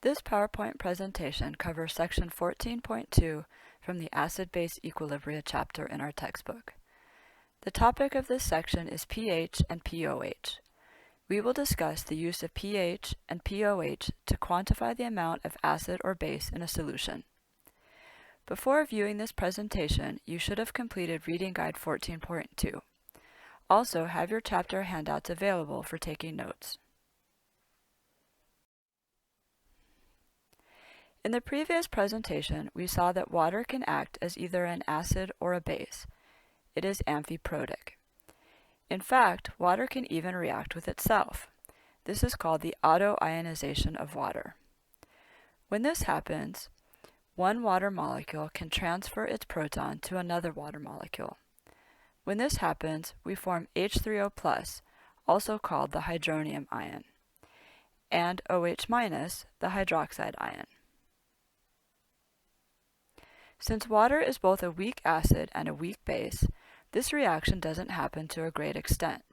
This PowerPoint presentation covers section 14.2 from the Acid-Base Equilibria chapter in our textbook. The topic of this section is pH and pOH. We will discuss the use of pH and pOH to quantify the amount of acid or base in a solution. Before viewing this presentation, you should have completed Reading Guide 14.2. Also, have your chapter handouts available for taking notes. In the previous presentation, we saw that water can act as either an acid or a base. It is amphiprotic. In fact, water can even react with itself. This is called the autoionization of water. When this happens, one water molecule can transfer its proton to another water molecule. When this happens, we form H3O+, also called the hydronium ion, and OH-, the hydroxide ion. Since water is both a weak acid and a weak base, this reaction doesn't happen to a great extent.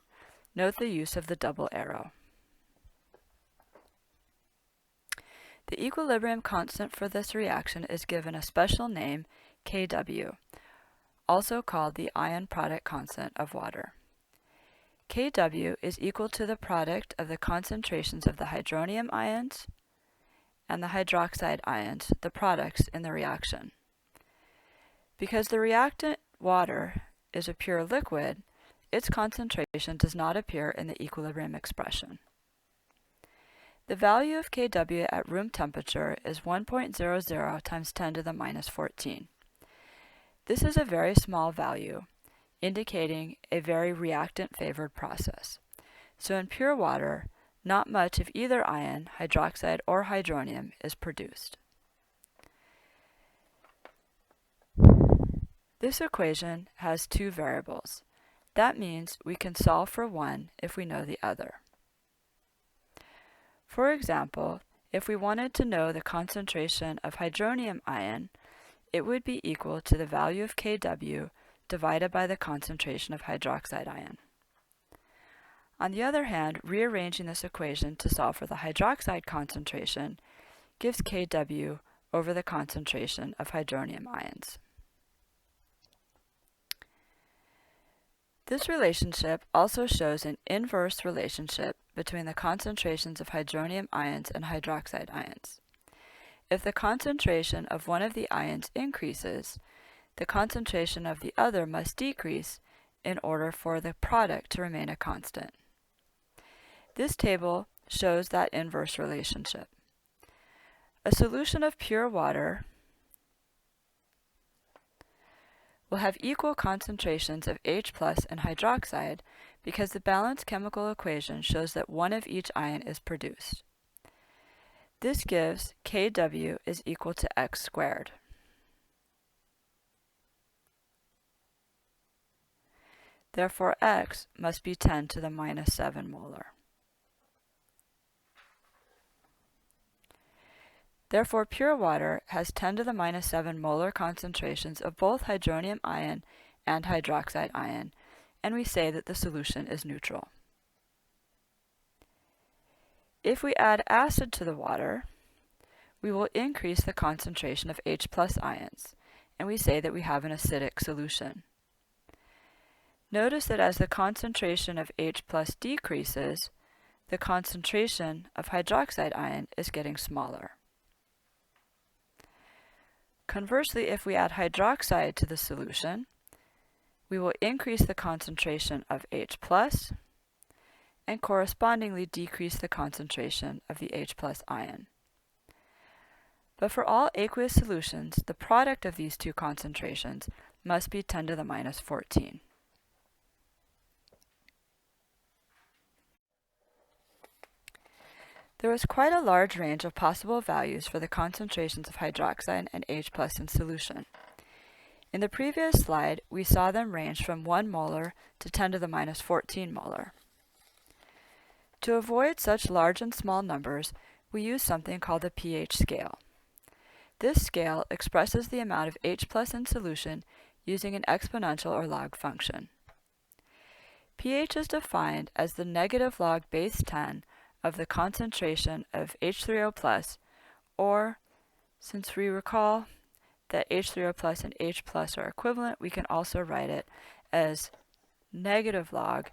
Note the use of the double arrow. The equilibrium constant for this reaction is given a special name, Kw, also called the ion product constant of water. Kw is equal to the product of the concentrations of the hydronium ions and the hydroxide ions, the products in the reaction. Because the reactant water is a pure liquid, its concentration does not appear in the equilibrium expression. The value of Kw at room temperature is 1.00 times 10 to the minus 14. This is a very small value, indicating a very reactant-favored process. So in pure water, not much of either ion, hydroxide or hydronium, is produced. This equation has two variables. That means we can solve for one if we know the other. For example, if we wanted to know the concentration of hydronium ion, it would be equal to the value of Kw divided by the concentration of hydroxide ion. On the other hand, rearranging this equation to solve for the hydroxide concentration gives Kw over the concentration of hydronium ions. This relationship also shows an inverse relationship between the concentrations of hydronium ions and hydroxide ions. If the concentration of one of the ions increases, the concentration of the other must decrease in order for the product to remain a constant. This table shows that inverse relationship. A solution of pure water will have equal concentrations of H+ and hydroxide because the balanced chemical equation shows that one of each ion is produced. This gives Kw is equal to x squared. Therefore, x must be 10 to the minus 7 molar. Therefore, pure water has 10 to the minus 7 molar concentrations of both hydronium ion and hydroxide ion, and we say that the solution is neutral. If we add acid to the water, we will increase the concentration of H+ ions, and we say that we have an acidic solution. Notice that as the concentration of H+ decreases, the concentration of hydroxide ion is getting smaller. Conversely, if we add hydroxide to the solution, we will increase the concentration of H+ and correspondingly decrease the concentration of the H+ ion. But for all aqueous solutions, the product of these two concentrations must be 10 to the minus 14. There is quite a large range of possible values for the concentrations of hydroxide and H+ in solution. In the previous slide, we saw them range from 1 molar to 10 to the minus 14 molar. To avoid such large and small numbers, we use something called the pH scale. This scale expresses the amount of H+ in solution using an exponential or log function. pH is defined as the negative log base 10 of the concentration of H3O+ Or, since we recall that H3O plus and H plus are equivalent, we can also write it as negative log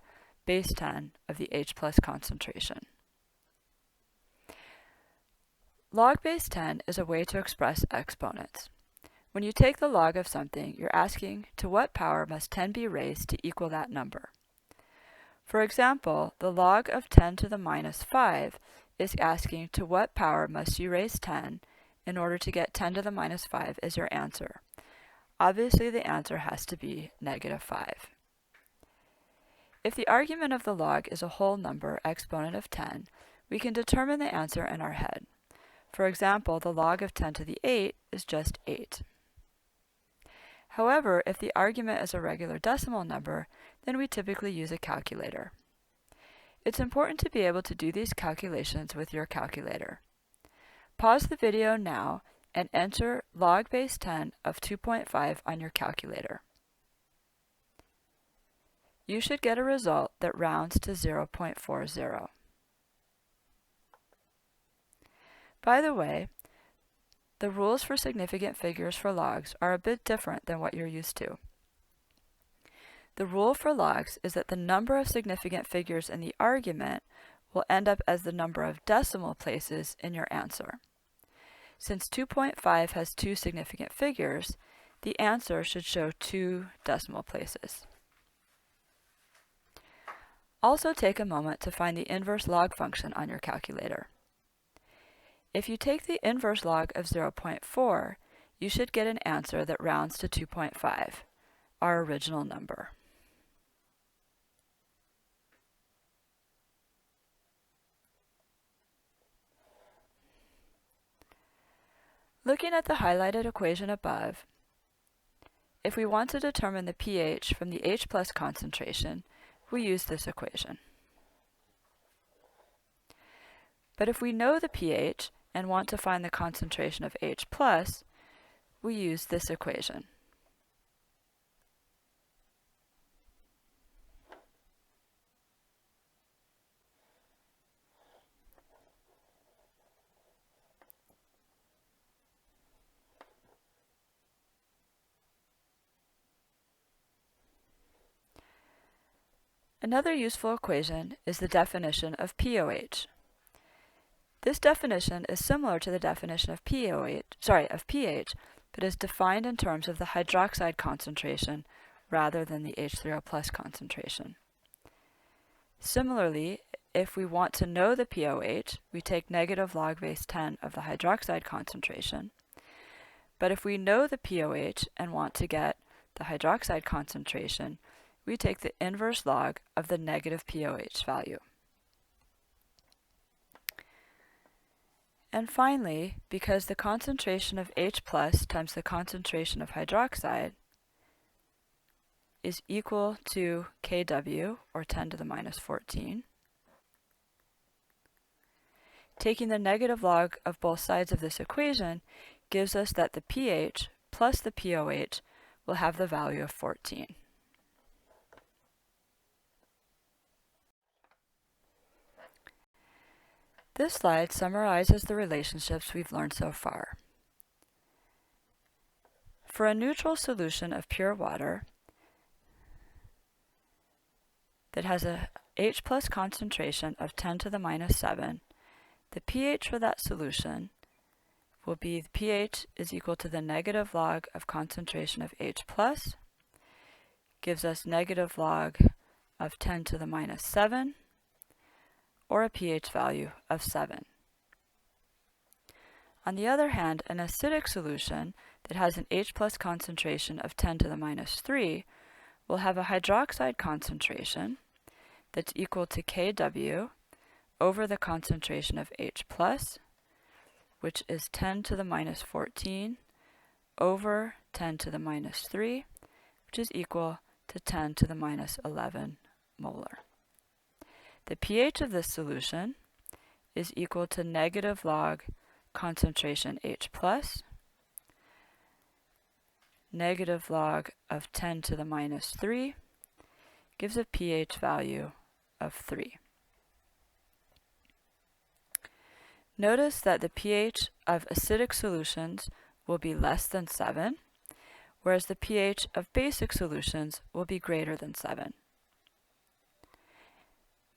base 10 of the H plus concentration. Log base 10 is a way to express exponents. When you take the log of something, you're asking to what power must 10 be raised to equal that number. For example, the log of 10 to the minus 5 is asking to what power must you raise 10 in order to get 10 to the minus 5 as your answer. Obviously, the answer has to be negative 5. If the argument of the log is a whole number exponent of 10, we can determine the answer in our head. For example, the log of 10 to the 8 is just 8. However, if the argument is a regular decimal number, then we typically use a calculator. It's important to be able to do these calculations with your calculator. Pause the video now and enter log base 10 of 2.5 on your calculator. You should get a result that rounds to 0.40. By the way, the rules for significant figures for logs are a bit different than what you're used to. The rule for logs is that the number of significant figures in the argument will end up as the number of decimal places in your answer. Since 2.5 has 2 significant figures, the answer should show 2 decimal places. Also take a moment to find the inverse log function on your calculator. If you take the inverse log of 0.4, you should get an answer that rounds to 2.5, our original number. Looking at the highlighted equation above, if we want to determine the pH from the H plus concentration, we use this equation. But if we know the pH and want to find the concentration of H plus, we use this equation. Another useful equation is the definition of POH. This definition is similar to the definition of pH, but is defined in terms of the hydroxide concentration rather than the H3O plus concentration. Similarly, if we want to know the POH, we take negative log base 10 of the hydroxide concentration. But if we know the POH and want to get the hydroxide concentration, we take the inverse log of the negative POH value. And finally, because the concentration of H plus times the concentration of hydroxide is equal to Kw, or 10 to the minus 14, taking the negative log of both sides of this equation gives us that the pH plus the POH will have the value of 14. This slide summarizes the relationships we've learned so far. For a neutral solution of pure water that has a H plus concentration of 10 to the minus 7, the pH for that solution will be the pH is equal to the negative log of concentration of H plus, gives us negative log of 10 to the minus 7, or a pH value of 7. On the other hand, an acidic solution that has an H plus concentration of 10 to the minus 3 will have a hydroxide concentration that's equal to Kw over the concentration of H plus, which is 10 to the minus 14 over 10 to the minus 3, which is equal to 10 to the minus 11 molar. The pH of this solution is equal to negative log concentration H plus, negative log of 10 to the minus 3, gives a pH value of 3. Notice that the pH of acidic solutions will be less than 7, whereas the pH of basic solutions will be greater than 7.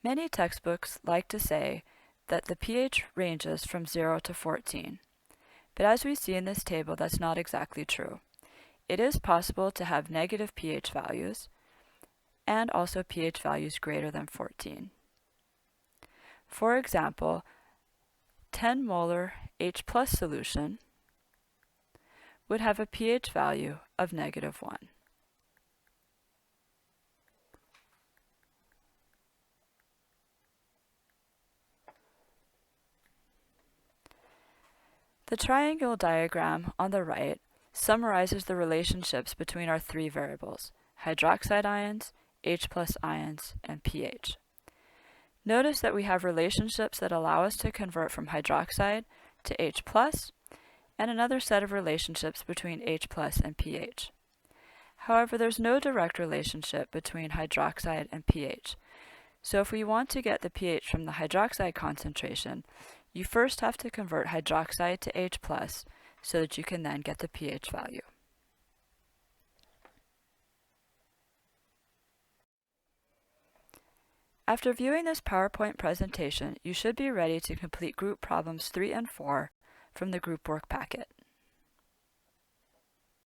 Many textbooks like to say that the pH ranges from 0 to 14, but as we see in this table, that's not exactly true. It is possible to have negative pH values and also pH values greater than 14. For example, 10 molar H+ solution would have a pH value of -1. The triangle diagram on the right summarizes the relationships between our three variables: hydroxide ions, H+ ions, and pH. Notice that we have relationships that allow us to convert from hydroxide to H+, and another set of relationships between H+ and pH. However, there's no direct relationship between hydroxide and pH. So if we want to get the pH from the hydroxide concentration, you first have to convert hydroxide to H+ so that you can then get the pH value. After viewing this PowerPoint presentation, you should be ready to complete group problems 3 and 4 from the group work packet.